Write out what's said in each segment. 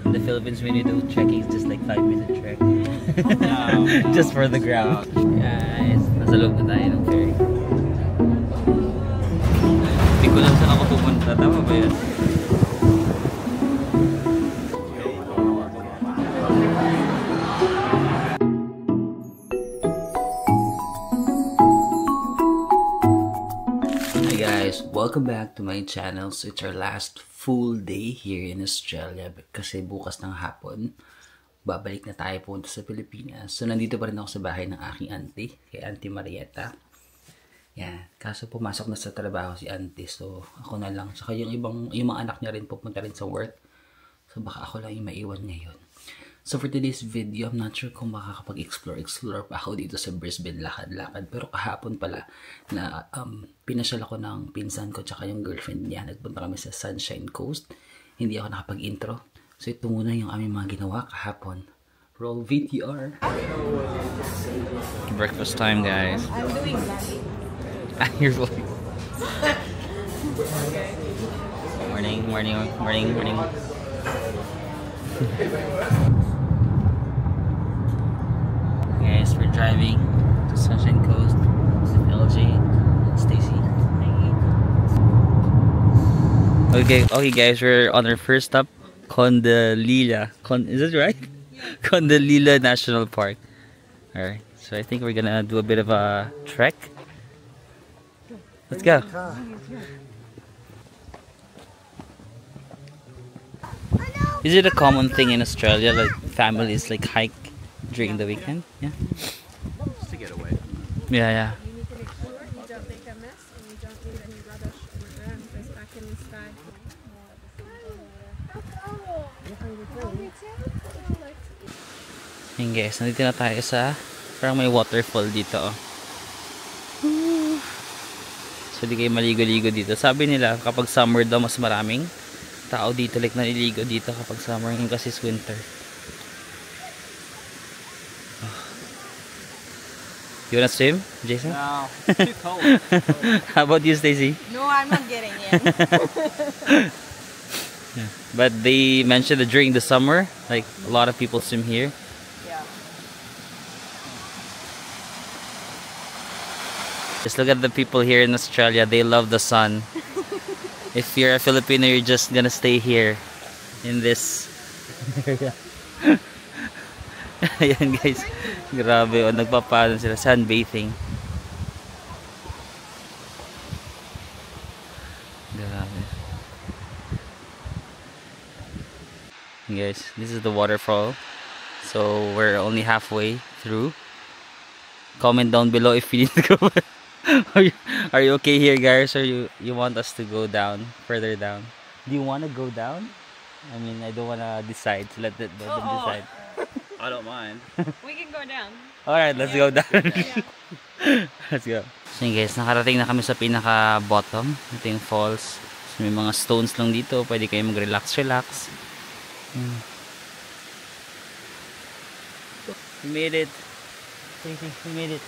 In the Philippines, when you do trekking, it's just like 5-minute trek. No. Just for the ground. Guys, nasa loob na tayo ng ferry. Hindi ko lang saan ako pupunta. Tama ba yun? Hey guys, welcome back to my channel. So it's our last full day here in Australia kasi bukas ng hapon babalik na tayo punta sa Pilipinas. So nandito pa rin ako sa bahay ng aking auntie, kay Auntie Marieta. Yan, kaso pumasok na sa trabaho si auntie, so ako na lang. Saka yung mga anak niya rin pupunta rin sa work. So baka ako lang yung maiwan ngayon. So for today's video, I'm not sure kung makakapag-explore pa ako dito sa Brisbane, lakad-lakad. Pero kahapon pala na pinasyal ako ng pinsan ko tsaka yung girlfriend niya. Nagpunta kami sa Sunshine Coast. Hindi ako nakapag-intro. So ito muna yung aming mga ginawa kahapon. Roll VTR. Breakfast time, guys. I'm doing vlogging. You're vlogging. Morning. Guys, we're driving to Sunshine Coast with LJ and Stacy. Okay guys, we're on our first stop, Kondalila. Is that right? Yeah. Kondalila National Park. Alright, so I think we're gonna do a bit of a trek. Let's go. Is it a common thing in Australia, like families like hike during the weekend? Yeah. Just to get away. Yeah. You need to make sure you don't make a mess and you don't leave any rubbish on the ground because back in the sky. Hey guys, nandito na tayo sa parang may waterfall dito. Oh. So di kayo maligo-ligo dito. Sabi nila kapag summer daw mas maraming tao dito, like naliligo dito kapag summer, yung kasi winter. You wanna swim, Jason? No, it's too cold. How about you, Stacy? No, I'm not getting in. Yeah. But they mentioned that during the summer, like a lot of people swim here. Yeah. Just look at the people here in Australia. They love the sun. If you're a Filipino, you're just gonna stay here in this area. Ayan guys, grabe o, nagpapalan sila, sunbathing. Grabe. Guys, this is the waterfall. So we're only halfway through. Comment down below if you need to go. Are you okay here, guys, or you want us to go down, further down? Do you want to go down? I mean, I don't want to decide. So let them decide. I don't mind. We can go down. Alright, let's go down. Yeah. Let's go. So guys, nakarating na kami sa pinaka bottom. Ito yung falls. So, may mga stones lang dito. Pwede kayo mag-relax. We made it. We made it.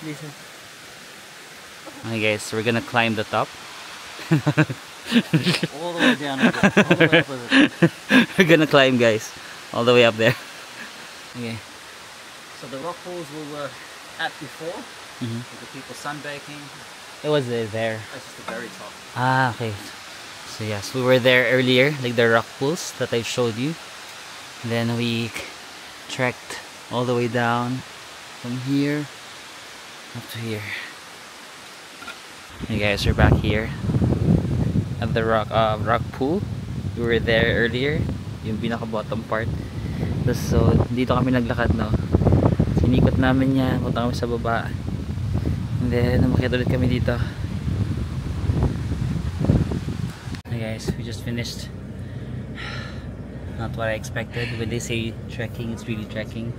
Listen. Okay guys, so we're gonna climb the top. All the way down. All the way up with it. We're gonna climb, guys, all the way up there. Okay. So the rock pools we were at before, with the people sunbaking, It was there. that's just the very top. Ah, okay. So yes, we were there earlier, like the rock pools that I showed you. Then we trekked all the way down from here up to here. Hey guys, we're back here at the rock pool. We were there earlier, yung pinaka bottom part. So dito kami naglakad, no. Sinikot namin yan, punta kami sa baba. And then umakyat ulit kami dito. Hey guys, we just finished. Not what I expected. When they say trekking, it's really trekking.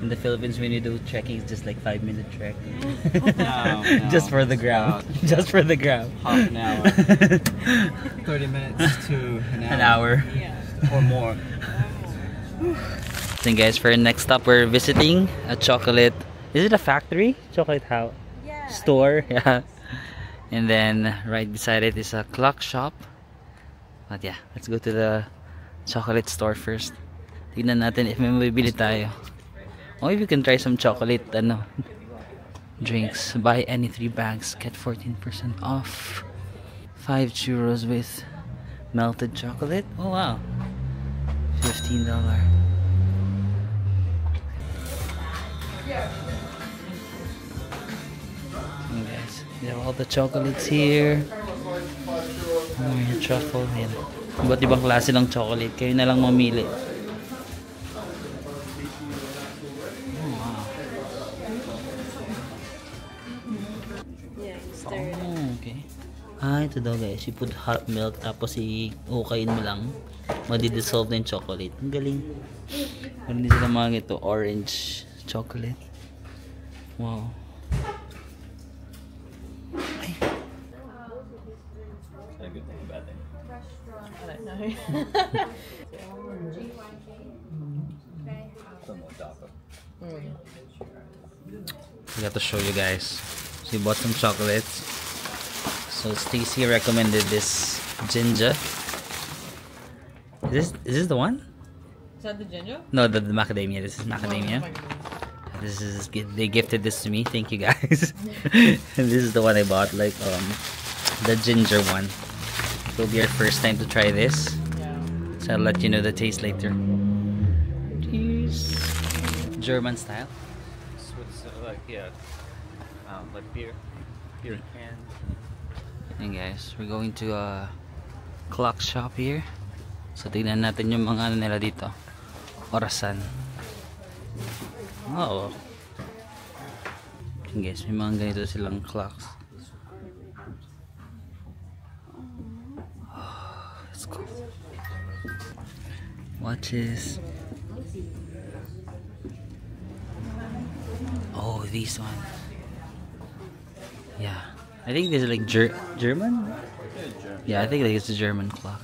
In the Philippines, when you do trekking, it's just like 5-minute trek. No, Just for the ground. Just for the ground. Half an hour. 30 minutes to An hour. Yeah. or more. So guys, for our next stop, we're visiting a chocolate. Is it a factory? Chocolate house? Yeah. Store? Yeah. And then right beside it is a clock shop. But yeah, let's go to the chocolate store first. Tignan natin if may mabibili tayo. Or if we can try some chocolate drinks. Buy any 3 bags, get 14% off. 5 churros with melted chocolate. Oh wow. $15. And guys, we have all the chocolates here. May truffle. Yan. Iba't ibang klase ng chocolate. Kayo na lang mamili. Oh, wow. Oh, okay. Ito daw guys. You put hot milk tapos i-ukayin mo lang. Madi-dissolve na yung chocolate. Ang galing. Meron din sila mga ito. Orange chocolate. Wow. Ay. A good thing, a bad thing. I don't know. Some more darker. I got to show you guys. So we bought some chocolates. So Stacy recommended this ginger. Is this the one? Is that the ginger? No, the macadamia. This is macadamia. This is they gifted this to me. Thank you guys. And this is the one I bought, like the ginger one. It will be our first time to try this. Yeah. So I'll let you know the taste later. Cheers. German style. Swiss, like beer can. And guys, we're going to a clock shop here. So tignan natin yung mga nila dito. Orasan. Oh. And guys, may mga ganito silang clocks. Oh, let's go. Watches. Oh, these ones. Yeah. I think this is like German? Yeah, I think like it's a German clock.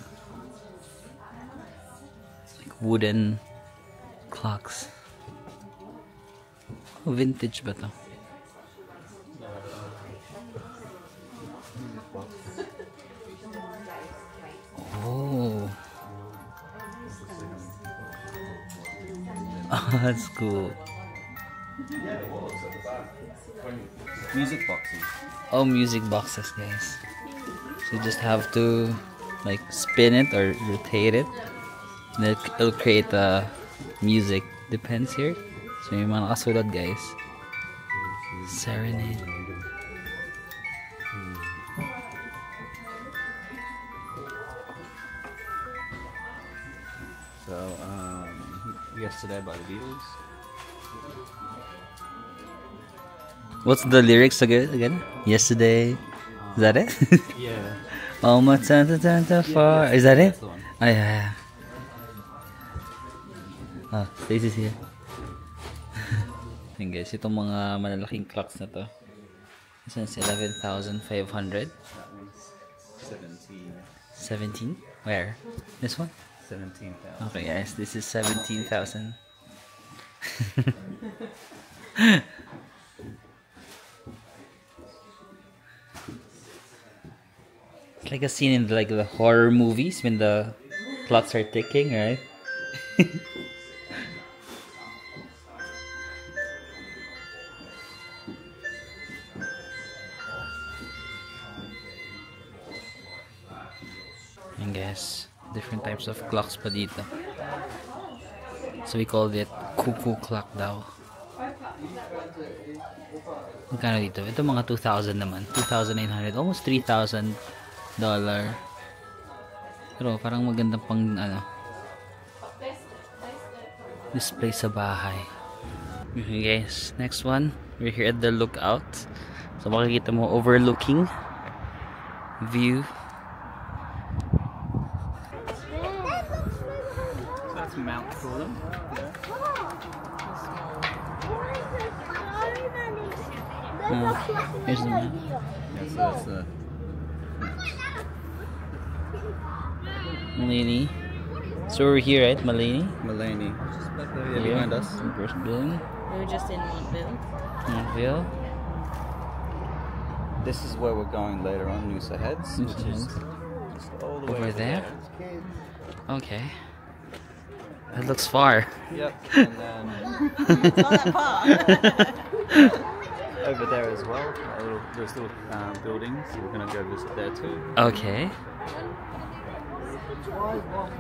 Like wooden clocks. Oh, vintage ba to? Oh. Oh, that's cool. Music boxes. Oh, music boxes, guys. So you just have to like spin it or rotate it. And it'll create music. Depends here. So may mga nakasulat, guys. Serenade. So, yesterday by the Beatles. What's the lyrics again? Yesterday. Is that it? Yeah. Oh, my tanta far. Is that it? That's the one. Oh, yeah. Ah, Stacy's here. Yun guys, itong mga malalaking clocks na to. This one's 11,500. 17. 17? Where? This one? 17,000. Okay guys, this is 17,000. It's like a scene in like the horror movies when the clocks are ticking, right? And guys, different types of clocks pa dito. So we called it cuckoo clock daw. Magkano dito? Ito mga 2,000 naman. 2,900. Almost $3,000. Pero parang magandang pang display sa bahay. Okay guys, next one. We're here at the lookout. So makikita mo overlooking view. So that's Mount Fulham. Here's the map. Yeah, so that's the Malini. So we're here, right? Malini? Mullaney. Just back there, behind us. First building. We were just in Montville. Montville. This is where we're going later on, Noosa Heads, which is just all the way Over over there? Okay. That looks far. Yep. And then Not that far. over there as well, there's little buildings. So we're gonna go visit there too. Okay.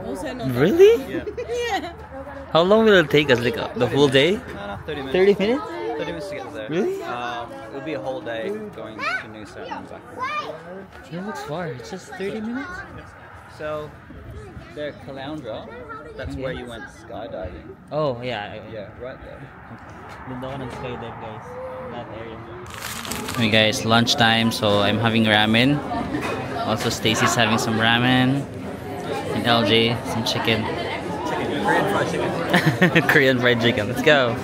Also not Really? Yeah. Yeah. How long will it take us? Like the whole day? No, 30 minutes. 30 minutes? 30 minutes to get there. Really? It'll be a whole day going to Noosa and back. That looks far. It's just 30 minutes? So, there, Caloundra, that's where you went skydiving. Oh, yeah. Yeah, right there. Doon ako nag-skydive, guys. That area. Hey guys, lunchtime. So I'm having ramen. Also Stacy's having some ramen. And LJ, some chicken. Korean fried chicken. Korean fried chicken. Let's go.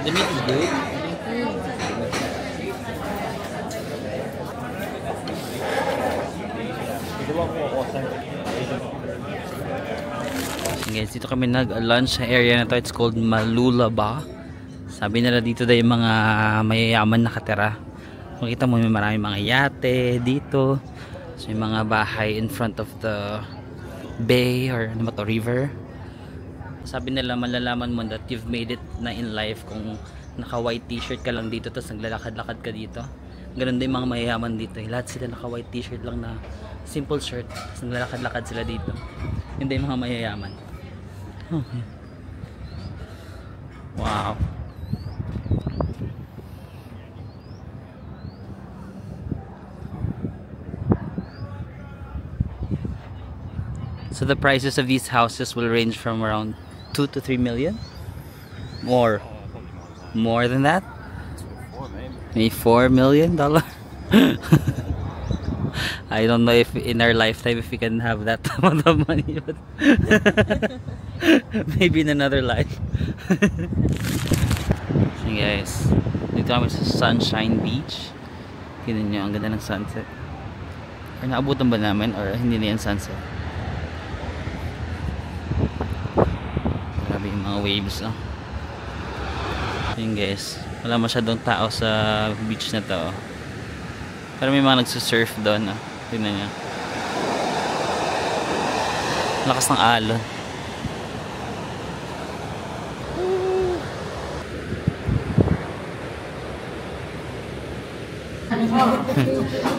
The meat is good. Guys, dito kami nag-lunch sa area na to. It's called Malulaba. Sabi nila dito daw yung mga mayayaman nakatira. Makita mo may maraming mga yate dito. So yung mga bahay in front of the bay or ano ba to, river. Sabi nila malalaman mo that you've made it na in life kung naka white t-shirt ka lang dito tapos naglalakad-lakad ka dito. Ganun din mga mayayaman dito. Lahat sila naka white t-shirt lang na simple shirt tapos naglalakad-lakad sila dito. Hindi yung mga mayayaman. Okay. Wow. So the prices of these houses will range from around 2 to 3 million? More. More than that? Maybe $4 million? I don't know if in our lifetime if we can have that amount of money, but maybe in another life. So guys, dito kami sa Sunshine Beach. Tignan nyo, ang ganda ng sunset. Or naabutan ba namin or hindi na yan sunset? Grabe yung mga waves, oh. Yun guys, wala masyadong tao sa beach na to, oh. Pero may mga nagsusurf doon, oh. Tignan nyo, lakas ng alon.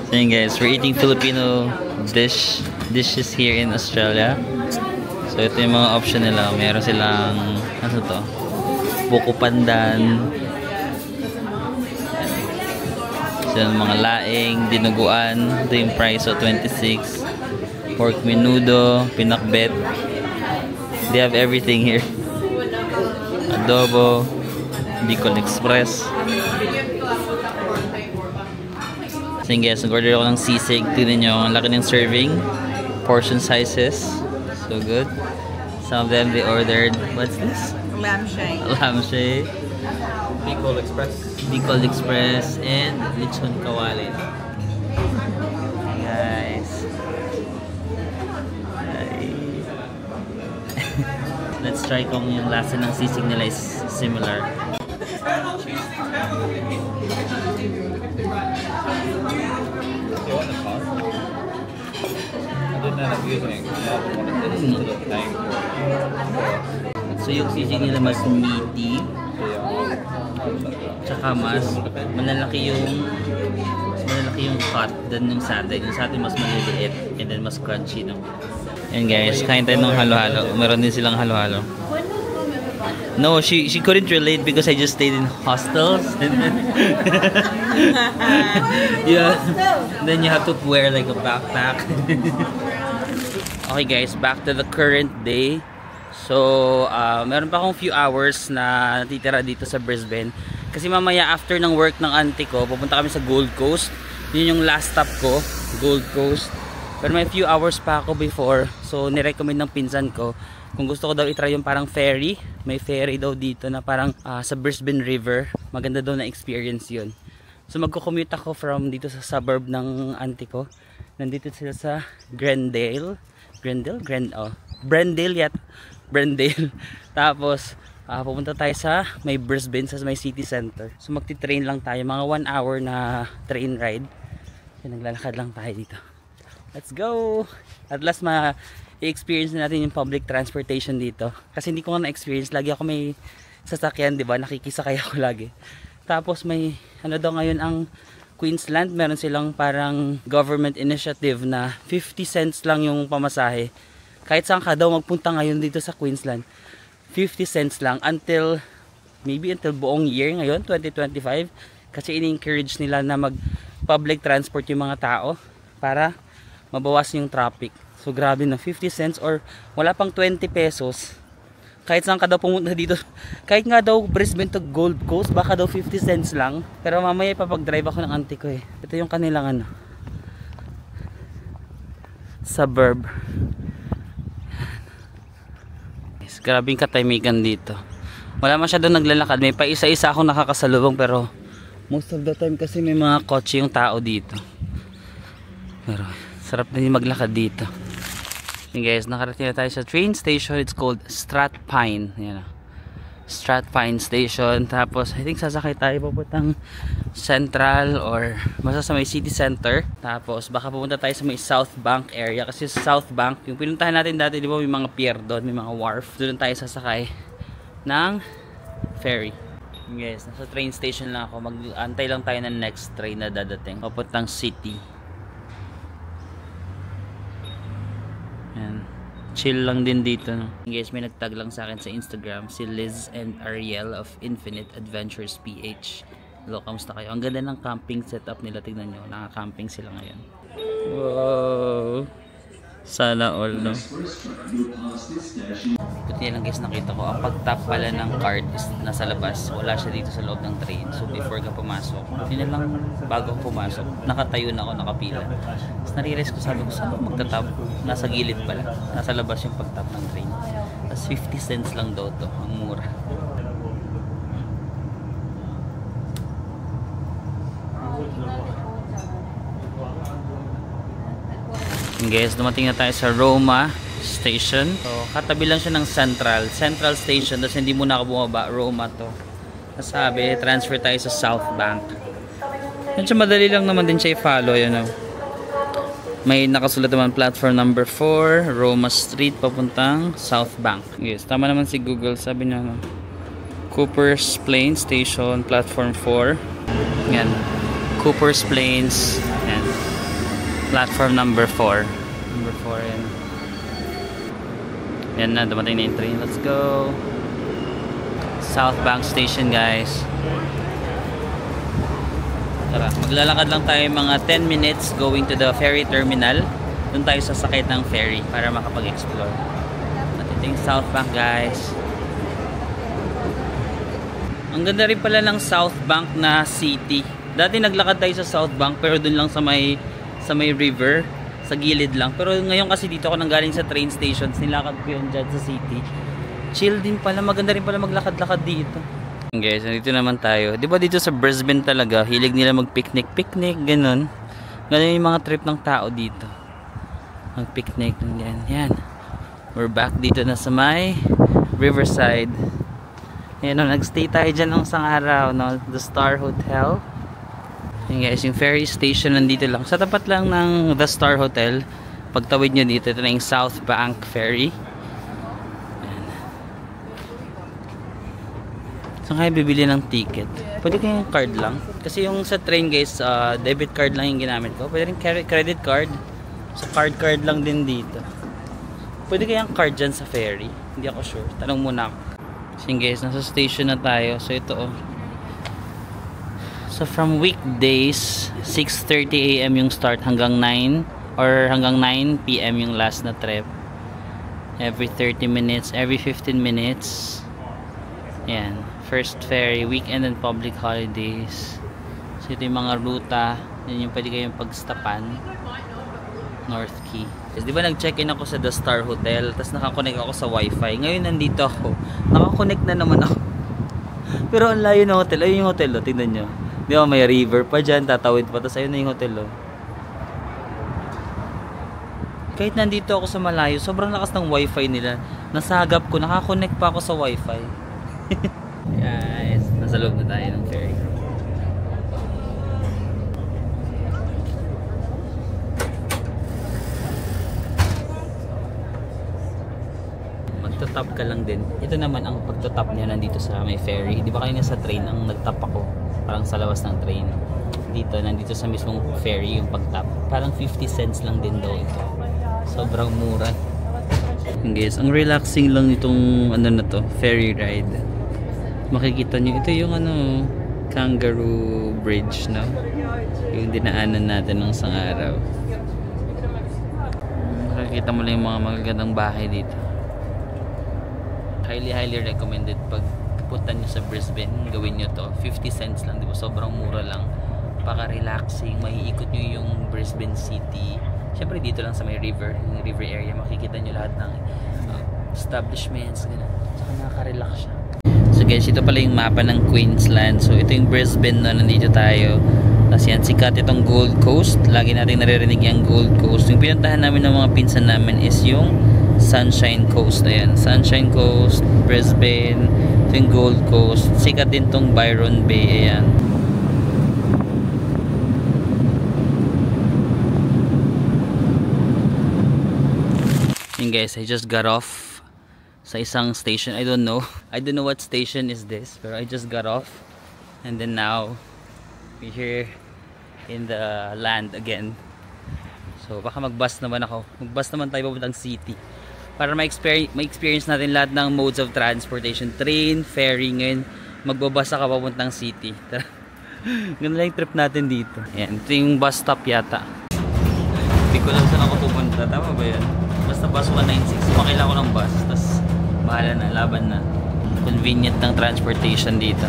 So yun guys, we're eating Filipino dishes here in Australia. So ito yung mga option nila. Meron silang ano to, buko pandan, so mga laing, dinuguan. Ito yung price of 26. Pork menudo, pinakbet. They have everything here. Adobo, Bicol Express. So yun guys, nag-order ako ng sisig. Tignan nyo, ang laki ng serving. Portion sizes. So good. Some of them they ordered, what's this? Lamb shake. Lamb shake. Bicol Express. Bicol Express and lechon kawali. Guys. Let's try kung yung lasa ng sisig nila is similar. So yung sisig nila mas meaty, tsaka mas malalaki yung cut dan yung sa atin mas maliliit and then mas crunchy, no? Yan guys, kain tayo ng halo-halo. Meron din silang halo-halo. No, she couldn't relate because I just stayed in hostels and then yeah, then you have to wear like a backpack. Okay guys, back to the current day. So, meron pa akong few hours na natitira dito sa Brisbane. Kasi mamaya after ng work ng auntie ko, pupunta kami sa Gold Coast. Yun yung last stop ko, Gold Coast. Pero may few hours pa ako before. So, nirecommend ng pinsan ko kung gusto ko daw itry yung parang ferry. May ferry daw dito na parang sa Brisbane River. Maganda daw na experience yun. So, magko-commute ako from dito sa suburb ng auntie ko. Nandito sila sa Brendale yata. Brendale. Tapos pupunta tayo sa may Brisbane, sa may city center. So magti-train lang tayo, mga 1 hour na train ride. So, naglalakad lang tayo dito. Let's go! At last ma-experience na natin yung public transportation dito. Kasi hindi ko nga na-experience, lagi ako may sasakyan, di ba? Nakikisakay ako lagi. Tapos may ano daw ngayon ang Queensland, meron silang parang government initiative na 50 cents lang yung pamasahe. Kahit saan ka daw magpunta ngayon dito sa Queensland, 50 cents lang until buong year ngayon, 2025. Kasi in-encourage nila na mag public transport yung mga tao para mabawas yung traffic. So grabe na, 50 cents or wala pang 20 pesos. Kahit saan ka daw pumunta dito, kahit nga daw Brisbane to Gold Coast, baka daw 50 cents lang. Pero mamaya papag-drive ako ng auntie ko eh. Ito yung kanilang ano, suburb. Yes, grabing katahimikan dito. Wala masyadong naglalakad, may pa isa-isa akong nakakasalubong, pero most of the time kasi may mga kotse yung tao dito. Pero sarap na din maglakad dito. Yun guys, nakarating na tayo sa train station. It's called Strathpine. Yan, Strathpine Station. Tapos I think sasakay tayo papuntang Central or basta sa may city center. Tapos baka pupunta tayo sa may South Bank area. Kasi sa South Bank, yung pinuntahan natin dati, di ba may mga pier doon, may mga wharf. Doon tayo sasakay ng ferry. Yun guys, nasa train station lang ako. Mag-antay lang tayo ng next train na dadating papuntang city. Yan. Chill lang din dito, no? Guys, may nagtag lang sa akin sa Instagram, si Liz and Ariel of Infinite Adventures PH. Hello, kamusta kayo? Ang ganda ng camping setup nila, tignan nyo, naka-camping sila ngayon. Wow, sana all, no? Buti lang guys, nakita ko ang pag-tap pala ng card is nasa labas, wala siya dito sa loob ng train. So before ka pumasok, buti na lang bago pumasok, nakatayo na ako, nakapila. Tapos nare-realize ko, sabi ko, saan ako magta-tap? Nasa gilid pala, nasa labas yung pag-tap ng train. Tapos 50 cents lang daw to, ang mura. Guys, dumating na tayo sa Roma Station. So, katabi lang siya ng Central Station. Tapos hindi muna ako bumaba. Roma to. Sabi, transfer tayo sa South Bank. Yan siya, madali lang naman din siya i-follow. Yun, may nakasulat naman platform number 4, Roma Street, papuntang South Bank. Yes, tama naman si Google. Sabi niya, Coopers Plains Station, platform 4. Yan. Coopers Plains. Yan. Platform number 4. Number 4 yan. Yan na, dumating na yung train. Let's go. South Bank Station guys. Tara, maglalakad lang tayo mga 10 minutes going to the ferry terminal. Doon tayo sasakay ng ferry para makapag-explore. At ito yung South Bank guys. Ang ganda rin pala ng South Bank na city. Dati naglakad tayo sa South Bank pero doon lang sa may river, sa gilid lang. Pero ngayon kasi dito ako nanggaling sa train stations, nilakad ko yun dyan sa city. Chill din pala, maganda rin pala maglakad-lakad dito. Guys, nandito naman tayo. Di ba dito sa Brisbane talaga, hilig nila mag-picnic, ganun. Ganun yung mga trip ng tao dito. Mag-picnic, yan. We're back dito na sa may Riverside. Yan, nagstay tayo dyan ng isang araw, no? The Star Hotel. Yan guys, yung ferry station nandito lang. Sa tapat lang ng The Star Hotel. Pagtawid nyo dito, ito na yung South Bank Ferry. Yan. Saan kayo bibili ng ticket? Pwede kayong card lang. Kasi yung sa train guys, debit card lang yung ginamit ko. Pwede rin credit card. So card lang din dito. Pwede kayang card dyan sa ferry. Hindi ako sure. Tanong muna ako. So guys, nasa station na tayo. So ito So from weekdays, 6:30 AM yung start hanggang 9 or hanggang 9 PM yung last na trip. Every 30 minutes, every 15 minutes. Yan, first ferry, weekend and public holidays. So ito yung mga ruta, yan yung pwede kayong pagstapan. North Quay. Kasi di ba nag-check-in ako sa The Star Hotel, tapos nakakonect ako sa wifi. Ngayon nandito ako, nakakonect na naman ako. Pero ang layo ng hotel. Ayun yung hotel, tingnan nyo. Di ba may river pa dyan, tatawid pa, tapos ayun na yung hotel. Kahit nandito ako sa malayo, sobrang lakas ng wifi nila. Nasagap ko, nakakonect pa ako sa wifi. Guys, nasa loob na tayo ng ferry. Magtatap ka lang din. Ito naman ang pagtatap niya nandito sa may ferry. Di ba kanina sa train ang nagtap ako? Parang sa labas ng train. Dito, nandito sa mismong ferry yung pagtap. Parang 50 cents lang din daw ito. Sobrang mura. Guys, ang relaxing lang itong ano na to, ferry ride. Makikita nyo, ito yung ano, Kangaroo Bridge, no? Yung dinaanan natin ng isang araw. Makikita mo lang yung mga magagandang bahay dito. Highly recommended pag punta nyo sa Brisbane, gawin nyo to. 50 cents lang, di ba? Sobrang mura lang. Paka-relaxing, maiikot nyo yung Brisbane City. Siyempre dito lang sa may river, yung river area, makikita nyo lahat ng establishments, gano'n. Saka nakaka-relax siya. So guys, ito pala yung mapa ng Queensland. So ito yung Brisbane, no? Nandito tayo. Tapos yan, sikat itong Gold Coast. Lagi natin naririnig yung Gold Coast. Yung pinuntahan namin ng mga pinsan namin is yung Sunshine Coast. Ayan, Sunshine Coast, Brisbane. Ito yung Gold Coast. Sikat din tong Byron Bay. Ayan. Guys, I just got off sa isang station. I don't know what station is this, pero I just got off, and then now we're here in the land again. So baka mag-bus naman ako. Mag-bus naman tayo papuntang city para ma-experience natin lahat ng modes of transportation. Train, ferry, ngayon magbabasa ka papuntang city. Ganun lang yung trip natin dito. Ayan, ito yung bus stop yata. Hindi ko lang saan ako pupunta. Tama ba yan? Basta bus 196, sumakila ko ng bus, tapos bahala na, laban na. Convenient ng transportation dito.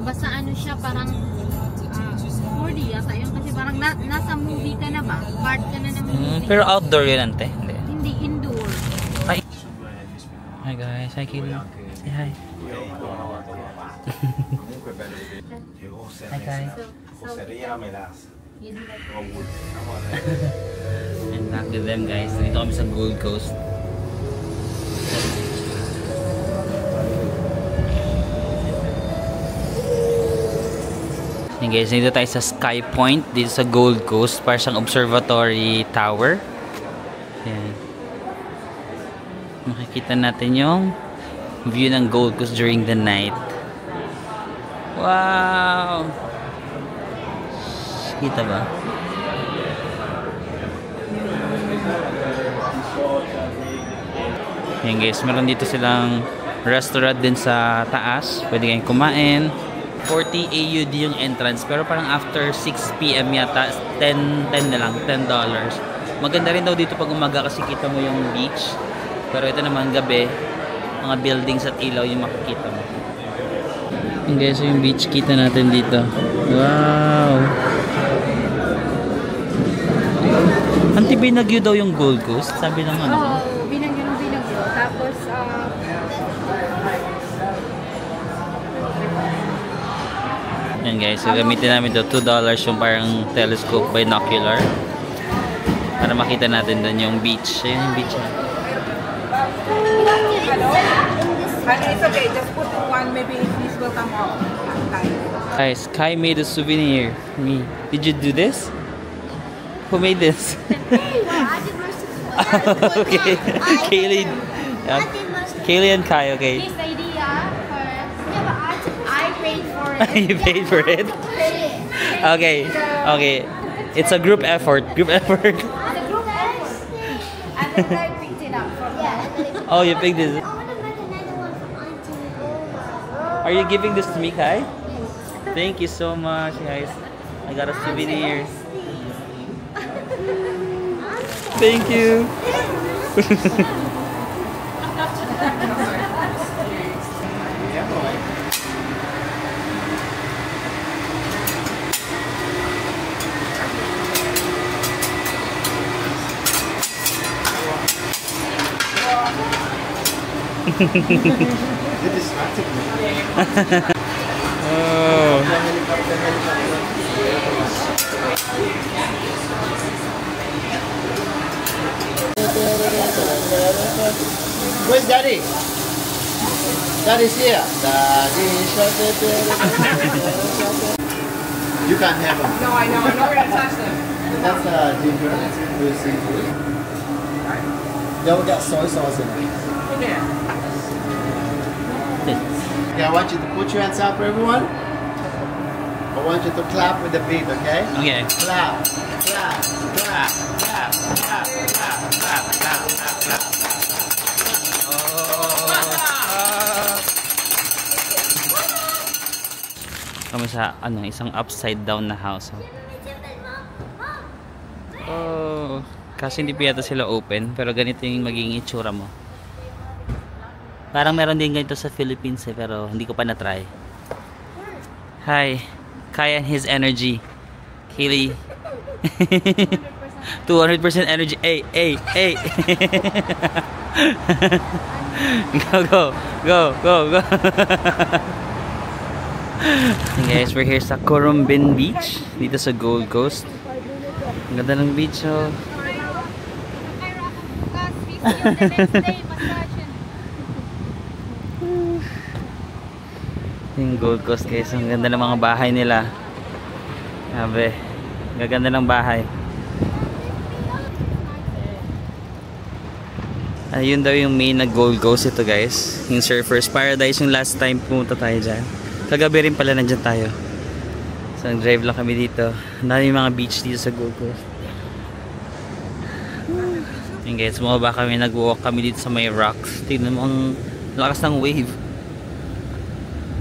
Basta ano siya, parang 4D yata yun, kasi parang nasa movie ka na ba? Part ka na ng movie. Pero outdoor yun, ante? Hindi, indoor. Hi! Hi guys, hi Kili. Say hi. Hi guys. And back to them guys. Dito kami sa Gold Coast. And guys, dito tayo sa Sky Point dito sa Gold Coast. Para siyang observatory tower. Ayan. Makikita natin yung view ng Gold Coast during the night. Wow! Kita ba? Yan guys, meron dito silang restaurant din sa taas. Pwede kayong kumain. 40 AUD yung entrance. Pero parang after 6 PM yata, 10 na lang, $10. Maganda rin daw dito pag umaga kasi kita mo yung beach. Pero ito naman gabi, mga buildings at ilaw yung makikita mo. Yan guys, yung beach kita natin dito. Wow! Anti binagyo daw yung Gold Coast, sabi ng ano. Oo, binagyo. Tapos, yan guys, so gamitin namin ito $2 yung parang telescope binocular para makita natin doon yung beach. Ayun yung beach. It's okay, just put one, maybe this will come off. Guys, Kai made a souvenir for me. Did you do this? Who made this? Okay, Kaylee and Kai, okay. his idea first. Yeah, but I paid for it. You paid for it? Okay, okay. It's a group effort. Group effort. The group effort. And then I picked it up from her. Oh, you picked this. Are you giving this to me, Kai? Thank you so much, guys. I got a souvenir. Thank you. Oh. Where's Daddy? Daddy's here. Daddy, you can't have them. No, I know. I'm not going to touch them. That's ginger with seafood. They'll get soy sauce in it. Yeah. Okay, I want you to put your hands up for everyone. I want you to clap with the beat, okay? Okay. Clap, clap, clap, clap, clap, clap, clap, clap, clap, clap. Kami sa isang upside down na house. Oh, kasi hindi pa yata sila open, pero ganito yung magiging itsura mo. Parang meron din ganito sa Philippines pero hindi ko pa na-try. Hi, Kaya and his energy. Kaylee. 200% energy. Hey, hey, hey. Go, go, go, go, go. Guys, we're here sa Currumbin Beach dito sa Gold Coast. Ang ganda ng beach, oh. Yung Gold Coast, guys. Ang ganda ng mga bahay nila. Sabi, gaganda ng bahay. Ayun daw yung main na Gold Coast ito, guys. Yung Surfers Paradise yung last time pumunta tayo dyan. Kagabi rin pala nandyan tayo. So nag-drive lang kami dito. Dami mga beach dito sa Gold Coast. Yung guys, bumaba kami, nag-walk kami dito sa may rocks. Tignan mo ang lakas ng wave.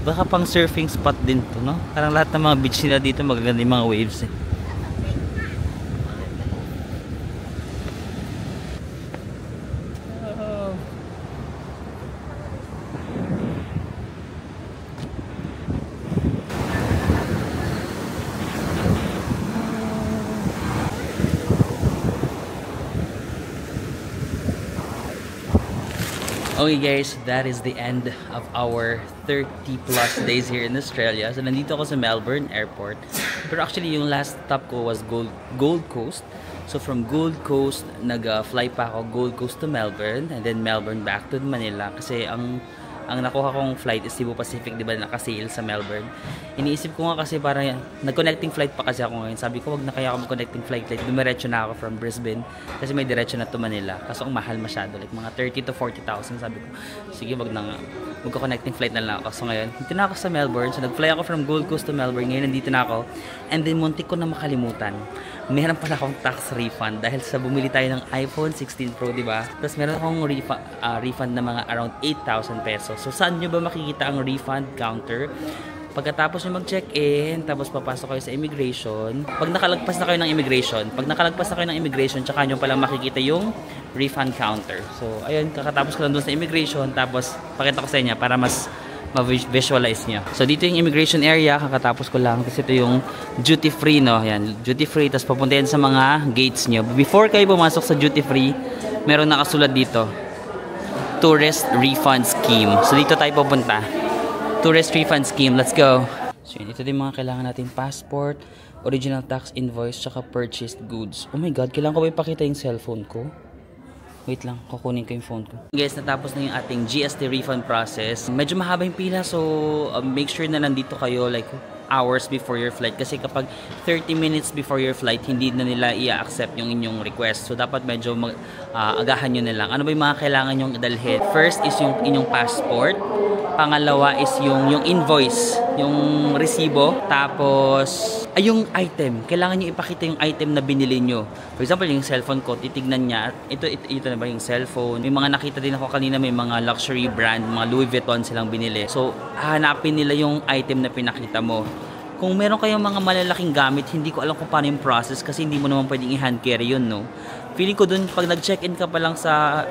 Baka pang surfing spot din to, no? Parang lahat ng mga beach nila dito magaganda yung mga waves eh. Okay guys, that is the end of our 30 plus days here in Australia. So nandito ako sa Melbourne Airport. Pero actually yung last stop ko was Gold Coast. So from Gold Coast, nag-fly pa ako Gold Coast to Melbourne. And then Melbourne back to Manila. Kasi ang nakuha kong flight is Cebu Pacific, di ba, naka-sail sa Melbourne. Iniisip ko nga kasi parang nag-connecting flight pa kasi ako ngayon. Sabi ko, wag na kaya ako mag-connecting flight. Dumiretso na ako from Brisbane kasi may diretso na to Manila. Kaso ang mahal masyado, like mga 30 to 40,000. Sabi ko, sige, wag na nga. Magka-connecting flight na lang ako. So ngayon, dito na ako sa Melbourne. So nag-fly ako from Gold Coast to Melbourne. Ngayon nandito na ako. And then muntik ko na makalimutan. Meron pala akong tax refund dahil sa bumili tayo ng iPhone 16 Pro, di ba? Tapos meron akong refund na mga around 8,000 pesos. So saan nyo ba makikita ang refund counter? Pagkatapos nyo mag-check-in, tapos papasok kayo sa immigration. Pag nakalagpas na kayo ng immigration, tsaka nyo palang makikita yung refund counter. So ayun, kakatapos ko lang doon sa immigration, tapos pakita ko sa inyo para mas ma-visualize nyo. So dito yung immigration area, kakatapos ko lang. Kasi ito yung duty free, no? Yan, duty free. Tapos papuntahin sa mga gates nyo. Before kayo pumasok sa duty free, meron nakasulat dito, Tourist Refund Scheme. So dito tayo pupunta. Tourist Refund Scheme. Let's go. So yun, ito din mga kailangan natin. Passport, original tax invoice, tsaka purchased goods. Oh my God, kailangan ko ba ipakita yung cellphone ko? Wait lang, kukunin ko yung phone ko. Guys, natapos na yung ating GST refund process. Medyo mahaba yung pila, so make sure na nandito kayo like hours before your flight. Kasi kapag 30 minutes before your flight, hindi na nila i-accept yung inyong request. So dapat medyo agahan nyo na lang. Ano ba yung mga kailangan nyong dalhin? First is yung inyong passport. Pangalawa is yung invoice, yung resibo. Tapos yung item, kailangan nyo ipakita yung item na binili nyo. For example, yung cellphone ko, titignan niya, ito na ba yung cellphone. May mga nakita din ako kanina, may mga luxury brand, mga Louis Vuitton silang binili. So, hanapin nila yung item na pinakita mo. Kung meron kayong mga malalaking gamit, hindi ko alam kung paano yung process kasi hindi mo naman pwedeng i-hand carry yun, no? Feeling ko dun, pag nag-check-in ka pa lang sa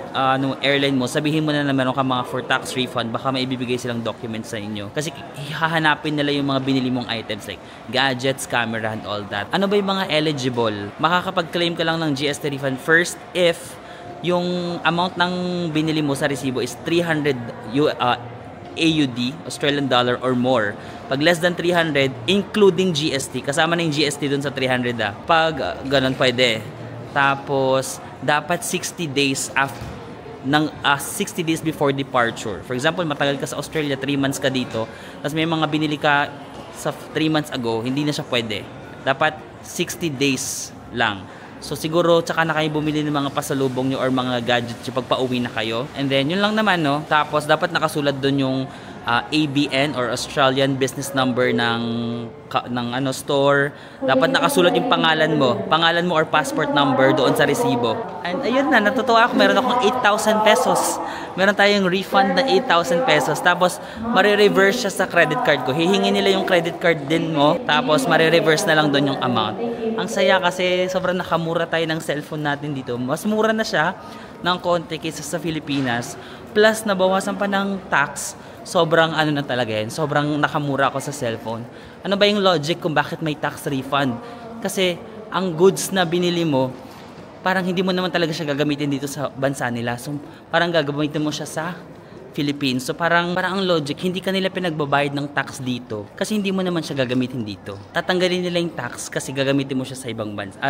airline mo, sabihin mo na meron ka mga for tax refund, baka may ibibigay silang documents sa inyo. Kasi hahanapin nila yung mga binili mong items like gadgets, camera, and all that. Ano ba yung mga eligible? Makakapag-claim ka lang ng GST refund first if yung amount ng binili mo sa resibo is 300 AUD, Australian dollar or more. Pag less than 300, including GST, kasama na yung GST dun sa 300 ah. Pag ganun pwede. Tapos, dapat 60 days ng 60 days before departure. For example, matagal ka sa Australia, 3 months ka dito, tapos may mga binili ka sa 3 months ago, hindi na siya pwede. Dapat 60 days lang. So siguro tsaka na kayo bumili ng mga pasalubong nyo or mga gadgets yung pagpa-uwi na kayo. And then yun lang naman, no. Tapos dapat nakasulat doon yung ABN or Australian Business Number ng store. Dapat nakasulat yung pangalan mo or passport number doon sa resibo. And ayun na, natutuwa ako, meron akong 8,000 pesos. Meron tayong refund na 8,000 pesos. Tapos mare-reverse siya sa credit card ko. Hihingi nila yung credit card din mo. Tapos mare-reverse na lang doon yung amount. Ang saya kasi sobrang nakamura tayo ng cellphone natin dito. Mas mura na siya ng konti kaysa sa Pilipinas. Plus nabawasan pa ng tax. Sobrang ano na talaga yan. Sobrang nakamura ako sa cellphone. Ano ba yung logic kung bakit may tax refund? Kasi ang goods na binili mo, parang hindi mo naman talaga siya gagamitin dito sa bansa nila. So parang gagamitin mo siya sa Philippines. So parang ang logic, hindi ka nila pinagbabayad ng tax dito kasi hindi mo naman siya gagamitin dito. Tatanggalin nila yung tax kasi gagamitin mo siya sa ibang bansa.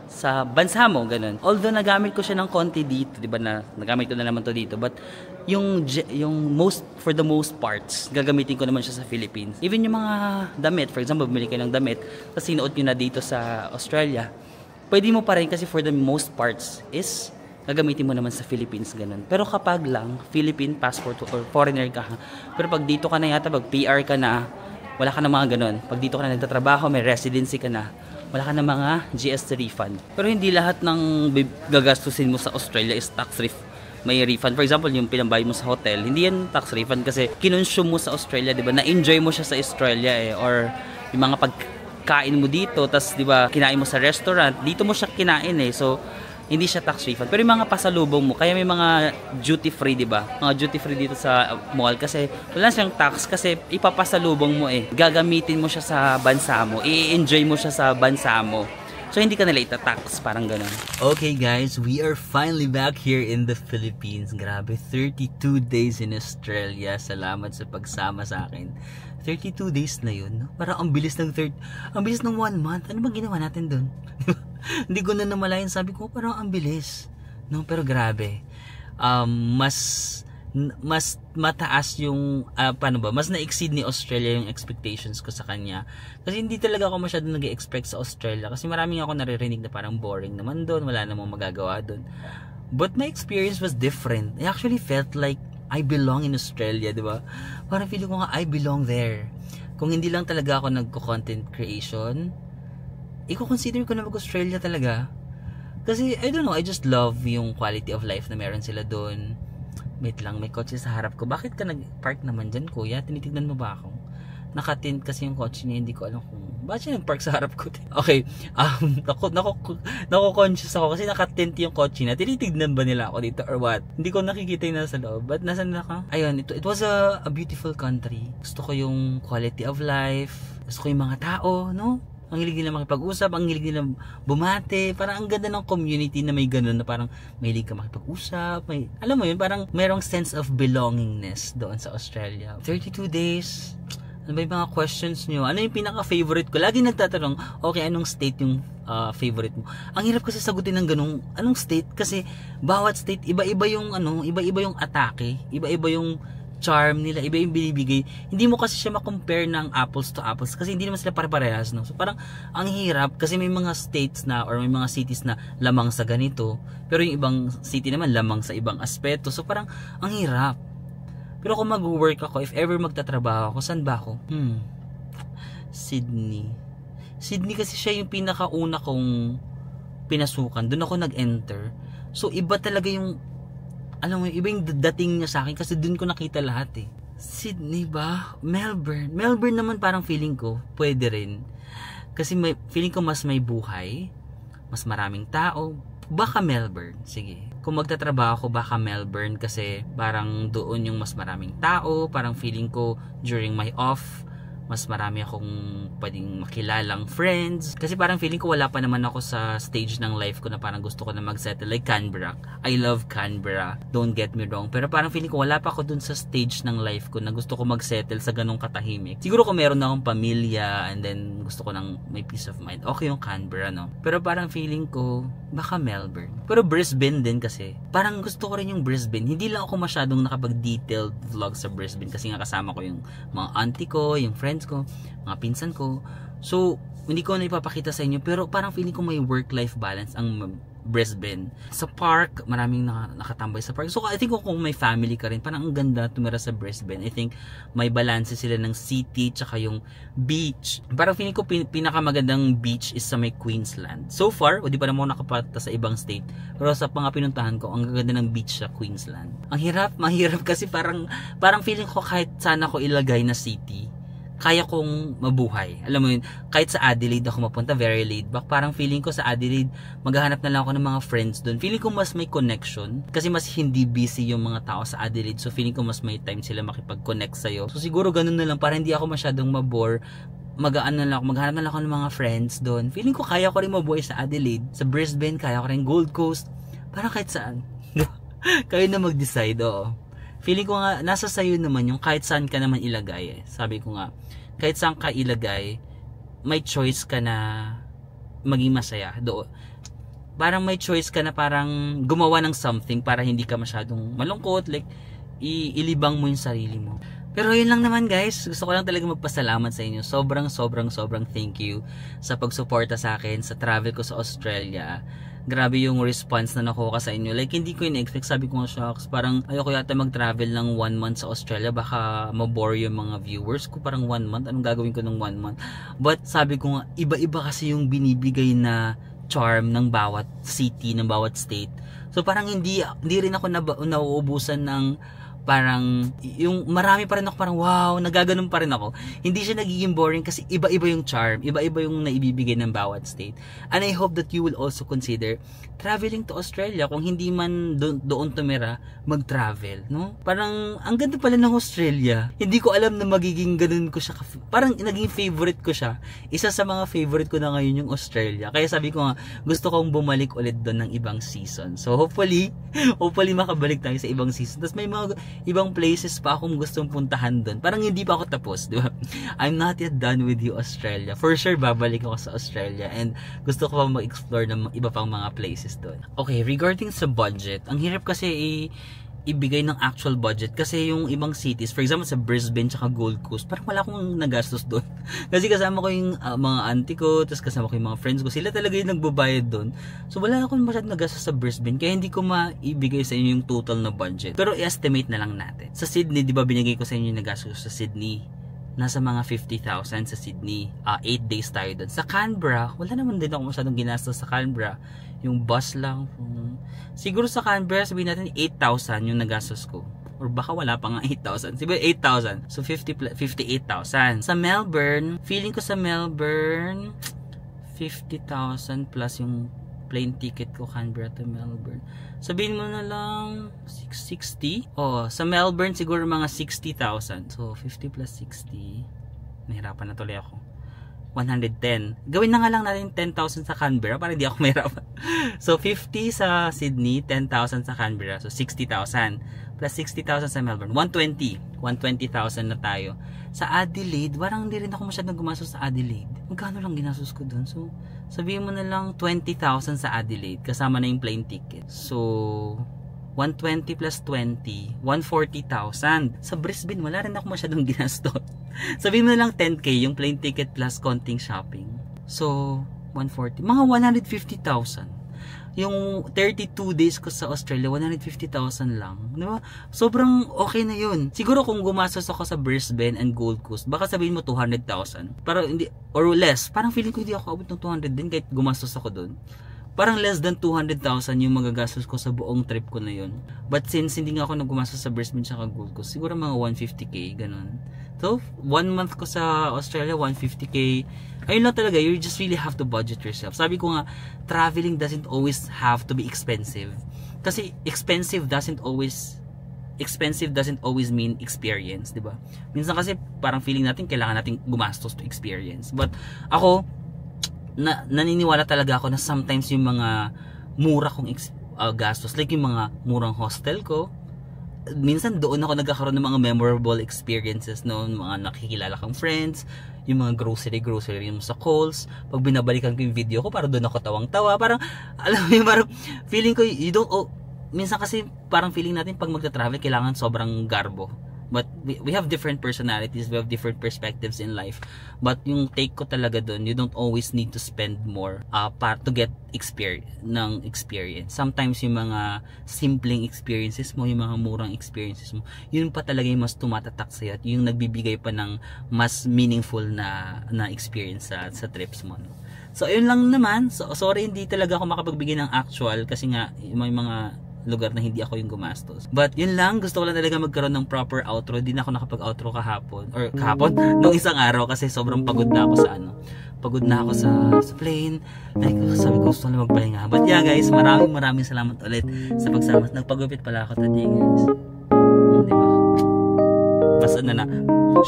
Sa bansa mo, ganun. Although nagamit ko siya ng konti dito, 'di ba, na nagamit ko na naman to dito, but yung for the most parts, gagamitin ko naman siya sa Philippines. Even yung mga damit, for example, bumili kayo ng damit, tapos sinuot nyo na dito sa Australia, pwede mo pa rin kasi for the most parts is gagamitin mo naman sa Philippines, ganun. Pero kapag lang Philippine passport or foreigner ka, pero pag dito ka na yata, pag PR ka na, wala ka na mga ganun. Pag dito ka na nagtatrabaho, may residency ka na, wala ka na mga GST refund. Pero hindi lahat ng gagastusin mo sa Australia is tax may refund. For example, yung pinambayad mo sa hotel, hindi yan tax refund kasi kinonsume mo sa Australia, 'di ba? Na-enjoy mo siya sa Australia or yung mga pagkain mo dito, tas 'di ba, kinain mo sa restaurant, dito mo siya kinain So hindi siya tax refund. Pero yung mga pasalubong mo, kaya may mga duty free, 'di ba? Mga duty free dito sa mall kasi wala siyang tax kasi ipapasalubong mo Gagamitin mo siya sa bansa mo. I-enjoy mo siya sa bansa mo. So hindi ka nila ita-tax, parang ganun. Okay guys, we are finally back here in the Philippines. Grabe, 32 days in Australia. Salamat sa pagsama sa akin. 32 days na yun, no? Parang ang bilis ng 1 month. Ano ba ginawa natin dun? Hindi ko na namalayan. Sabi ko, parang ang bilis, no? Pero grabe. Mas mataas yung mas na-exceed ni Australia yung expectations ko sa kanya. Kasi hindi talaga ako masyadong nag-expect sa Australia kasi maraming ako naririnig na parang boring naman doon, wala namang magagawa doon. But my experience was different. I actually felt like I belong in Australia, di ba? Parang feeling ko nga I belong there. Kung hindi lang talaga ako nagko-content creation, i-consider ko na mag-Australia talaga. Kasi I don't know, I just love yung quality of life na meron sila doon. Wait lang, may kotse sa harap ko. Bakit ka nag-park naman dyan, kuya? Tinitignan mo ba ako? Nakatint kasi yung kotse niya, hindi ko alam kung bakit siya nag-park sa harap ko. Okay, nako-conscious ako kasi nakatint yung kotse na. Tinitignan ba nila ako dito or what? Hindi ko nakikita yung nasa loob. But nasan na ka? Ayun, it was a beautiful country. Gusto ko yung quality of life. Gusto ko yung mga tao, no? Ang hilig nila makipag-usap, ang hilig nila bumate. Parang ang ganda ng community na may ganun na parang may hilig ka makipag-usap. Alam mo yun, parang mayroong sense of belongingness doon sa Australia. 32 days. Ano ba yung mga questions nyo? Ano yung pinaka-favorite ko? Lagi nagtatanong, okay, anong state yung favorite mo? Ang hirap kasi sagutin ng ganung, anong state? Kasi bawat state, iba-iba yung iba-iba yung atake, iba-iba yung charm nila, iba yung binibigay. Hindi mo kasi siya ma-compare ng apples to apples kasi hindi naman sila pare-parehas, no? So parang ang hirap kasi may mga states na or may mga cities na lamang sa ganito, pero yung ibang city naman lamang sa ibang aspeto. So parang ang hirap. Pero kung mag-work ako, if ever magtatrabaho ako, saan ba ako? Sydney kasi siya yung pinakauna kong pinasukan. Doon ako nag-enter. So iba talaga yung, alam mo, iba yung dating niya sa akin kasi doon ko nakita lahat Sydney ba? Melbourne naman parang feeling ko pwede rin kasi feeling ko mas may buhay, mas maraming tao. Baka Melbourne, sige. Kung magtatrabaho ako, baka Melbourne kasi parang doon yung mas maraming tao. Parang feeling ko during my off, mas marami akong pwedeng makilalang friends. Kasi parang feeling ko wala pa naman ako sa stage ng life ko na parang gusto ko na mag-settle. Like Canberra. I love Canberra. Don't get me wrong. Pero parang feeling ko wala pa ako dun sa stage ng life ko na gusto ko mag-settle sa ganong katahimik. Siguro kung meron na akong pamilya and then gusto ko ng may peace of mind, okay yung Canberra, no? Pero parang feeling ko baka Melbourne. Pero Brisbane din kasi. Parang gusto ko rin yung Brisbane. Hindi lang ako masyadong nakapag-detailed vlog sa Brisbane kasi nga kasama ko yung mga auntie ko, yung friends ko, mga pinsan ko. So, hindi ko na ipapakita sa inyo pero parang feeling ko may work-life balance ang Brisbane. Sa park, maraming nakatambay sa park. So, I think kung may family ka rin, parang ang ganda tumira sa Brisbane. I think may balance sila ng city tsaka yung beach. Parang feeling ko pinakamagandang beach is sa may Queensland. So far, hindi pa naman ako nakapunta sa ibang state. Pero sa mga pinuntahan ko, ang ganda ng beach sa Queensland. Ang mahirap kasi parang feeling ko kahit sana ko ilagay na city, kaya kong mabuhay. Alam mo yun, kahit sa Adelaide ako mapunta, very laid back. Parang feeling ko sa Adelaide, maghahanap na lang ako ng mga friends doon. Feeling ko mas may connection. Kasi mas hindi busy yung mga tao sa Adelaide. So feeling ko mas may time sila makipag-connect sa'yo. So siguro ganun na lang, para hindi ako masyadong mabore. Maghanap na lang ako ng mga friends doon. Feeling ko kaya ko rin mabuhay sa Adelaide. Sa Brisbane, kaya ko rin Gold Coast. Parang kahit saan. Kayo na mag-decide, oo. Feeling ko nga, nasa sayo naman yung kahit saan ka naman ilagay. Sabi ko nga, kahit saan ka ilagay, may choice ka na maging masaya doon. Parang may choice ka na parang gumawa ng something para hindi ka masyadong malungkot, like ilibang mo yung sarili mo. Pero yun lang naman guys, gusto ko lang talaga magpasalamat sa inyo. Sobrang thank you sa pagsuporta sa akin sa travel ko sa Australia. Grabe yung response na nakuha sa inyo. Like, hindi ko in-expect. Sabi ko nga, shocks, parang ayoko yata mag-travel ng 1 month sa Australia. Baka mabore yung mga viewers ko. Parang 1 month. Anong gagawin ko ng 1 month? But, sabi ko nga, iba-iba kasi yung binibigay na charm ng bawat city, ng bawat state. So, parang hindi rin ako nauubusan ng parang, yung marami pa rin ako parang wow, nagaganon pa rin ako. Hindi siya nagiging boring kasi iba-iba yung charm, iba-iba yung naibibigay ng bawat state. And I hope that you will also consider traveling to Australia. Kung hindi man doon tumira, mag-travel, no? Parang, ang ganda pala ng Australia. Hindi ko alam na magiging ganun ko siya. Parang naging favorite ko siya. Isa sa mga favorite ko na ngayon yung Australia. Kaya sabi ko nga, gusto kong bumalik ulit doon ng ibang season. So hopefully makabalik tayo sa ibang season. Tapos may mga ibang places pa akong gustong puntahan doon. Parang hindi pa ako tapos, di ba? I'm not yet done with you, Australia. For sure, babalik ako sa Australia and gusto ko pa mag-explore ng iba pang mga places doon. Okay, regarding sa budget, ang hirap kasi ibigay ng actual budget kasi yung ibang cities, for example sa Brisbane tsaka Gold Coast, parang wala akong nagastos doon. Kasi kasama ko yung mga auntie ko, tapos kasama ko yung mga friends ko, sila talaga yung nagbabayad doon. So wala akong masyadong nagastos sa Brisbane, kaya hindi ko maibigay sa inyo yung total na budget. Pero i-estimate na lang natin. Sa Sydney, di ba binigay ko sa inyo yung nagastos sa Sydney? Nasa mga 50,000 sa Sydney. 8 days tayo doon. Sa Canberra, wala naman din ako masyadong ginastos sa Canberra. Yung bus lang. Siguro sa Canberra, sabihin natin 8,000 yung nagastos ko. Or baka wala pa nga 8,000. Siguro 8,000. So 58,000. Sa Melbourne, feeling ko sa Melbourne, 50,000 plus yung plane ticket ko Canberra to Melbourne. Sabihin mo na lang 660. Sa Melbourne siguro mga 60,000. So 50 plus 60. Nahirapan na tuloy ako. 110. Gawin na nga lang natin 10,000 sa Canberra para hindi ako mahirapan. So 50 sa Sydney, 10,000 sa Canberra. So 60,000 plus 60,000 sa Melbourne. 120,000 na tayo. Sa Adelaide, parang hindi rin ako masyadong gumastos sa Adelaide. Magkano lang ginastos ko doon? So sabihin mo na lang 20,000 sa Adelaide kasama na yung plane ticket. So 120 plus 20, 140,000. Sa Brisbane, wala rin ako masyadong ginastos. Sabihin mo na lang 10k yung plane ticket plus konting shopping. So 140, mga 150,000. Yung 32 days ko sa Australia, 150,000 lang. Diba? Sobrang okay na yun. Siguro kung gumastos ako sa Brisbane and Gold Coast, baka sabihin mo 200,000. Parang hindi, or less. Parang feeling ko hindi ako abot ng 200 din kahit gumastos ako doon. Parang less than 200,000 yung magagastos ko sa buong trip ko na yun. But since hindi nga ako naggumastos sa Brisbane at Gold Coast, siguro mga 150k, ganun. So, 1 month ko sa Australia, 150k. Ayun lang talaga, you just really have to budget yourself. Sabi ko nga, traveling doesn't always have to be expensive. Kasi expensive doesn't always expensive doesn't always mean experience, di ba? Minsan kasi parang feeling natin kailangan natin gumastos to experience. But ako, naniniwala talaga ako na sometimes yung mga mura kong gastos, like yung mga murang hostel ko, minsan doon ako nagkakaroon ng mga memorable experiences noon, mga nakikilala kang friends, yung mga grocery mo sa Coles, pag binabalikan ko yung video ko, parang doon ako tawang-tawa, parang, alam mo yung parang, feeling ko, minsan kasi parang feeling natin pag magta-travel, kailangan sobrang garbo. But we have different personalities, we have different perspectives in life. But yung take ko talaga doon, you don't always need to spend more to get experience. Sometimes yung mga simpleng experiences mo, yung mga murang experiences mo, yun pa talaga yung mas tumatatak sa'yo at yung nagbibigay pa ng mas meaningful na experience sa trips mo. No? So, yun lang naman. So, sorry, hindi talaga ako makapagbigay ng actual kasi nga may mga lugar na hindi ako yung gumastos. But yun lang, gusto ko lang talaga magkaroon ng proper outro. Hindi na ako nakapag-outro kahapon nung isang araw kasi sobrang pagod na ako sa pagod na ako sa plane. Like, sabi ko gusto na magpahinga. But yeah guys, maraming salamat ulit sa pagsama. Nagpagupit pala ako today guys. Diba? Mas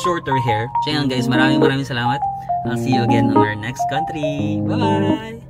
shorter hair. So yan guys, maraming salamat. I'll see you again on our next country. Bye!